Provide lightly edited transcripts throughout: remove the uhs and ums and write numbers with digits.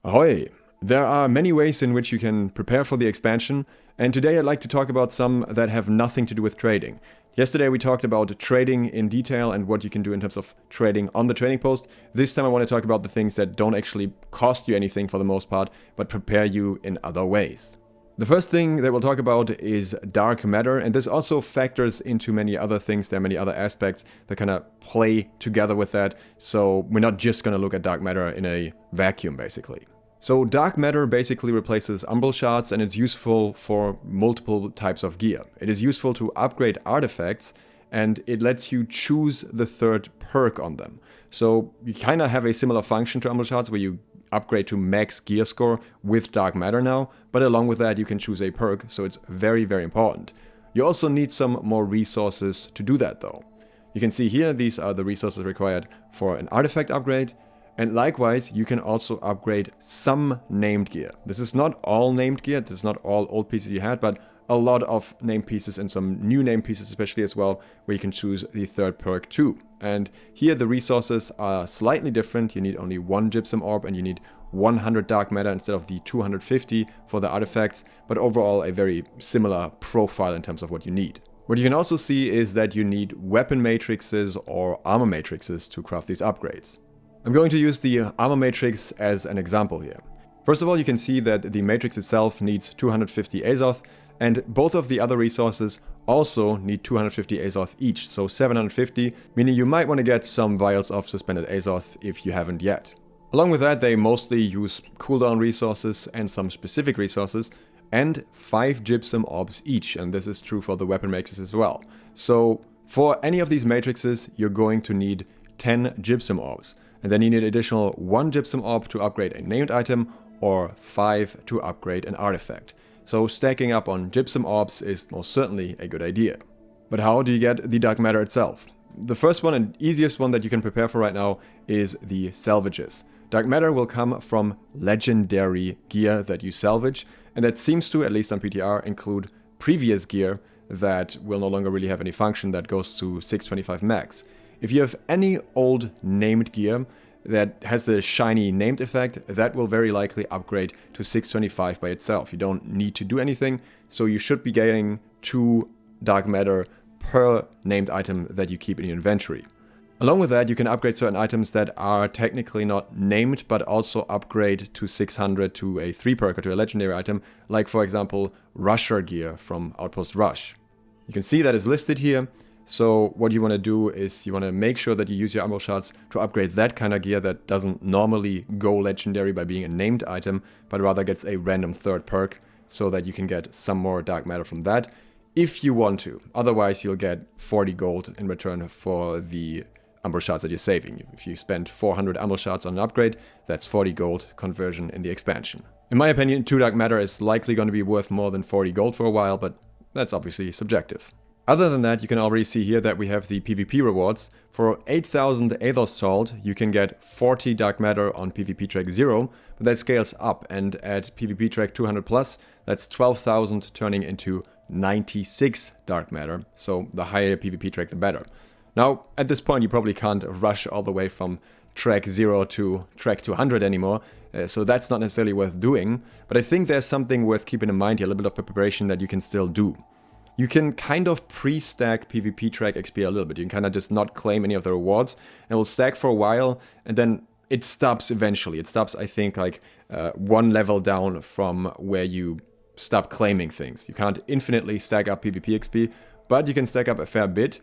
Ahoy! There are many ways in which you can prepare for the expansion, and today I'd like to talk about some that have nothing to do with trading. Yesterday we talked about trading in detail and what you can do in terms of trading on the trading post. This time I want to talk about the things that don't actually cost you anything for the most part, but prepare you in other ways. The first thing that we'll talk about is dark matter, and this also factors into many other things. There are many other aspects that kind of play together with that, so we're not just going to look at dark matter in a vacuum, basically. So dark matter basically replaces umbral shards, and it's useful for multiple types of gear. It is useful to upgrade artifacts, and it lets you choose the third perk on them. So you kind of have a similar function to umbral shards where you upgrade to max gear score with dark matter now, but along with that you can choose a perk, so it's very, very important. You also need some more resources to do that though. You can see here these are the resources required for an artifact upgrade, and likewise you can also upgrade some named gear. This is not all named gear, this is not all old pieces you had, but a lot of named pieces and some new named pieces especially as well, where you can choose the third perk too. And here the resources are slightly different. You need only 1 gypsum orb and you need 100 dark matter instead of the 250 for the artifacts, but overall a very similar profile in terms of what you need. What you can also see is that you need weapon matrices or armor matrices to craft these upgrades. I'm going to use the armor matrix as an example here. First of all, you can see that the matrix itself needs 250 Azoth, and both of the other resources also need 250 Azoth each, so 750, meaning you might want to get some vials of suspended Azoth if you haven't yet. Along with that, they mostly use cooldown resources and some specific resources, and 5 gypsum orbs each, and this is true for the weapon matrices as well. So for any of these matrices, you're going to need 10 gypsum orbs, and then you need additional 1 gypsum orb to upgrade a named item, or 5 to upgrade an artifact. So stacking up on gypsum orbs is most certainly a good idea. But how do you get the dark matter itself? The first one and easiest one that you can prepare for right now is the salvages. Dark matter will come from legendary gear that you salvage, and that seems to, at least on PTR, include previous gear that will no longer really have any function that goes to 625 max. If you have any old named gear that has the shiny named effect, that will very likely upgrade to 625 by itself. You don't need to do anything, so you should be getting 2 dark matter per named item that you keep in your inventory. Along with that, you can upgrade certain items that are technically not named, but also upgrade to 600 to a 3 perk or to a legendary item, like for example Rusher gear from Outpost Rush. You can see that is listed here. So what you want to do is you want to make sure that you use your umbral shards to upgrade that kind of gear that doesn't normally go legendary by being a named item, but rather gets a random third perk, so that you can get some more dark matter from that if you want to. Otherwise you'll get 40 gold in return for the umbral shards that you're saving. If you spend 400 umbral shards on an upgrade, that's 40 gold conversion in the expansion. In my opinion, 2 dark matter is likely going to be worth more than 40 gold for a while, but that's obviously subjective. Other than that, you can already see here that we have the PvP rewards. For 8000 Azoth Salt, you can get 40 dark matter on PvP track 0, but that scales up, and at PvP track 200 plus, that's 12,000 turning into 96 dark matter, so the higher PvP track the better. Now, at this point you probably can't rush all the way from track 0 to track 200 anymore, so that's not necessarily worth doing, but I think there's something worth keeping in mind here, a little bit of preparation that you can still do. You can kind of pre-stack PvP track XP a little bit. You can kind of just not claim any of the rewards, and it will stack for a while, and then it stops eventually. It stops, I think, like 1 level down from where you stop claiming things. You can't infinitely stack up PvP XP, but you can stack up a fair bit.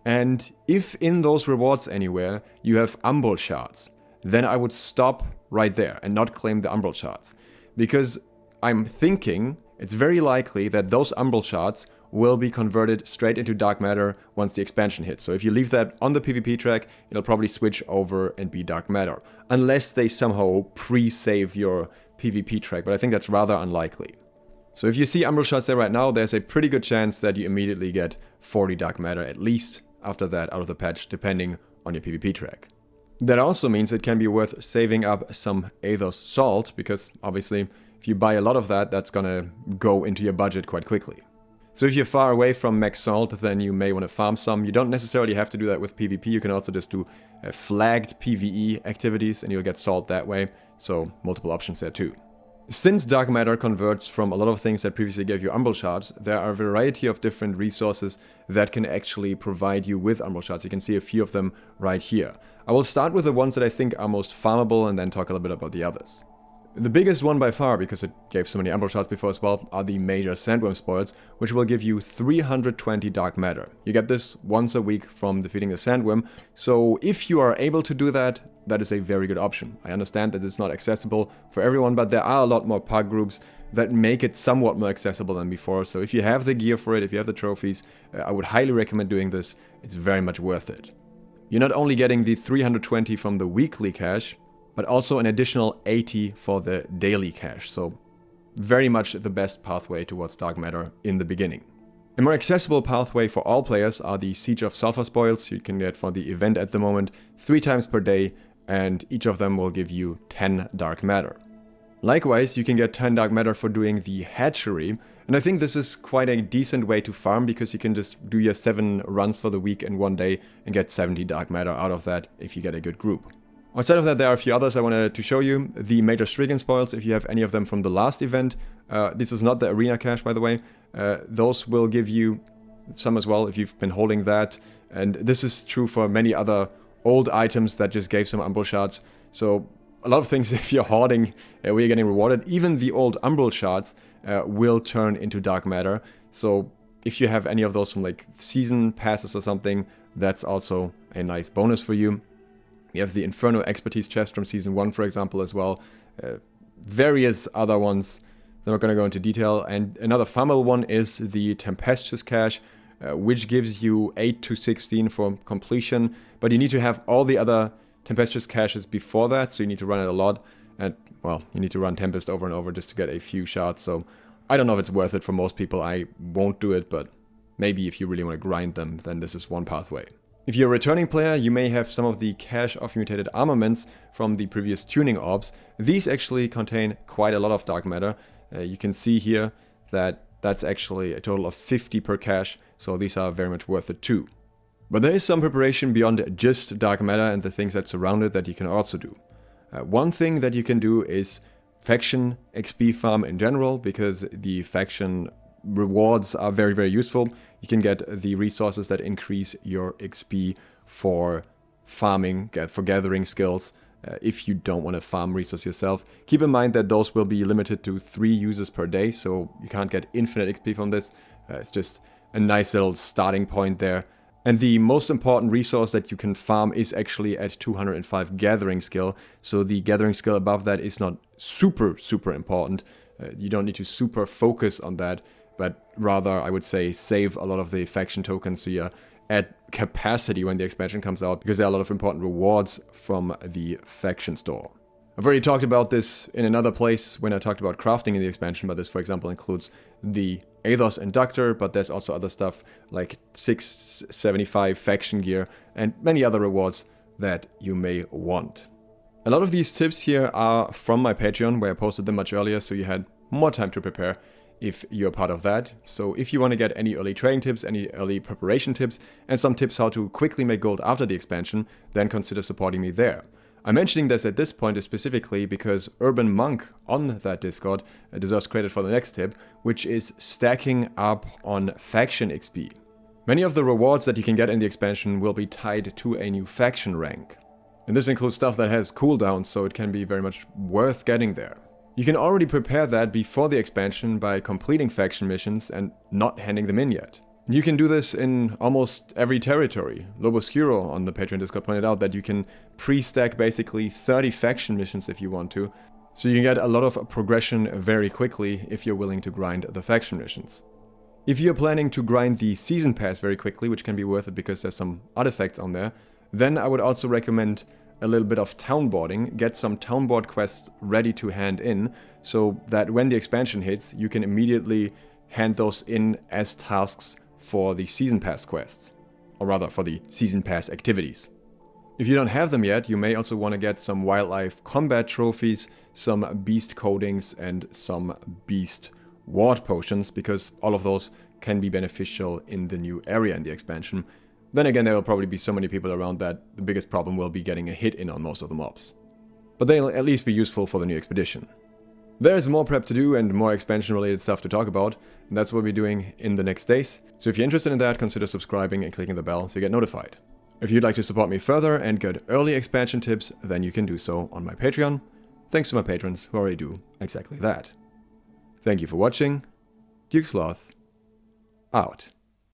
And if in those rewards anywhere you have umbral shards, then I would stop right there and not claim the umbral shards. Because I'm thinking it's very likely that those umbral shards will be converted straight into dark matter once the expansion hits. So if you leave that on the PvP track, it'll probably switch over and be dark matter, unless they somehow pre-save your PvP track, but I think that's rather unlikely. So if you see umbral shards there right now, there's a pretty good chance that you immediately get 40 dark matter, at least after that out of the patch, depending on your PvP track. That also means it can be worth saving up some Azoth Salt, because obviously if you buy a lot of that, that's gonna go into your budget quite quickly. So if you're far away from max salt, then you may want to farm some. You don't necessarily have to do that with PvP. You can also just do flagged PvE activities and you'll get salt that way. so multiple options there too. Since dark matter converts from a lot of things that previously gave you umbral shards, there are a variety of different resources that can actually provide you with umbral shards. You can see a few of them right here. I will start with the ones that I think are most farmable and then talk a little bit about the others. The biggest one by far, because it gave so many umbral shards before as well, are the major Sandworm spoils, which will give you 320 dark matter. You get this once a week from defeating the Sandworm, so if you are able to do that, that is a very good option. I understand that it's not accessible for everyone, but there are a lot more pug groups that make it somewhat more accessible than before, so if you have the gear for it, if you have the trophies, I would highly recommend doing this. It's very much worth it. You're not only getting the 320 from the weekly cache, but also an additional 80 for the daily cache, so very much the best pathway towards dark matter in the beginning. A more accessible pathway for all players are the Siege of Sulfur spoils you can get for the event at the moment 3 times per day, and each of them will give you 10 dark matter. Likewise, you can get 10 dark matter for doing the Hatchery, and I think this is quite a decent way to farm because you can just do your 7 runs for the week in one day and get 70 dark matter out of that if you get a good group. Outside of that, there are a few others I wanted to show you. The major Strigan spoils, if you have any of them from the last event. This is not the arena cache, by the way. Those will give you some as well if you've been holding that. And this is true for many other old items that just gave some umbral shards. So a lot of things, if you're hoarding, where you're getting rewarded, even the old umbral shards will turn into dark matter. So if you have any of those from like season passes or something, that's also a nice bonus for you. You have the Inferno Expertise chest from Season 1, for example, as well. Various other ones. I'm not going to go into detail. And another farmable one is the Tempestuous cache, which gives you 8 to 16 for completion. But you need to have all the other Tempestuous caches before that, so you need to run it a lot. And, well, you need to run Tempest over and over just to get a few shards. So I don't know if it's worth it for most people. I won't do it, but maybe if you really want to grind them, then this is one pathway. If you're a returning player, you may have some of the cache of mutated armaments from the previous tuning orbs. These actually contain quite a lot of dark matter. You can see here that that's actually a total of 50 per cache, so these are very much worth it too. But there is some preparation beyond just dark matter and the things that surround it that you can also do. One thing that you can do is faction XP farm in general, because the faction rewards are very, very useful. You can get the resources that increase your XP for farming, for gathering skills, if you don't want to farm resources yourself. Keep in mind that those will be limited to 3 users per day, so you can't get infinite XP from this. It's just a nice little starting point there. And the most important resource that you can farm is actually at 205 gathering skill, so the gathering skill above that is not super important. You don't need to super focus on that, but rather, I would say, save a lot of the faction tokens so you're at capacity when the expansion comes out, because there are a lot of important rewards from the faction store. I've already talked about this in another place when I talked about crafting in the expansion, but this, for example, includes the Athos Inductor, but there's also other stuff like 675 faction gear and many other rewards that you may want. A lot of these tips here are from my Patreon, where I posted them much earlier, so you had more time to prepare if you're part of that. So if you want to get any early trading tips, any early preparation tips, and some tips how to quickly make gold after the expansion, then consider supporting me there. I'm mentioning this at this point specifically because Urban Monk on that Discord deserves credit for the next tip, which is stacking up on faction XP. Many of the rewards that you can get in the expansion will be tied to a new faction rank. And this includes stuff that has cooldowns, so it can be very much worth getting there. You can already prepare that before the expansion by completing faction missions and not handing them in yet. You can do this in almost every territory. Loboscuro on the Patreon Discord pointed out that you can pre-stack basically 30 faction missions if you want to, so you can get a lot of progression very quickly if you're willing to grind the faction missions. If you're planning to grind the season pass very quickly, which can be worth it because there's some artifacts on there, then I would also recommend a little bit of townboarding. Get some townboard quests ready to hand in, so that when the expansion hits, you can immediately hand those in as tasks for the season pass quests, or rather for the season pass activities. If you don't have them yet, you may also want to get some wildlife combat trophies, some beast coatings, and some beast ward potions, because all of those can be beneficial in the new area in the expansion. Then again, there will probably be so many people around that the biggest problem will be getting a hit in on most of the mobs. but they'll at least be useful for the new expedition. There's more prep to do and more expansion related stuff to talk about, and that's what we're doing in the next days. So if you're interested in that, consider subscribing and clicking the bell so you get notified. If you'd like to support me further and get early expansion tips, then you can do so on my Patreon. Thanks to my patrons who already do exactly that. Thank you for watching. Duke Sloth, out.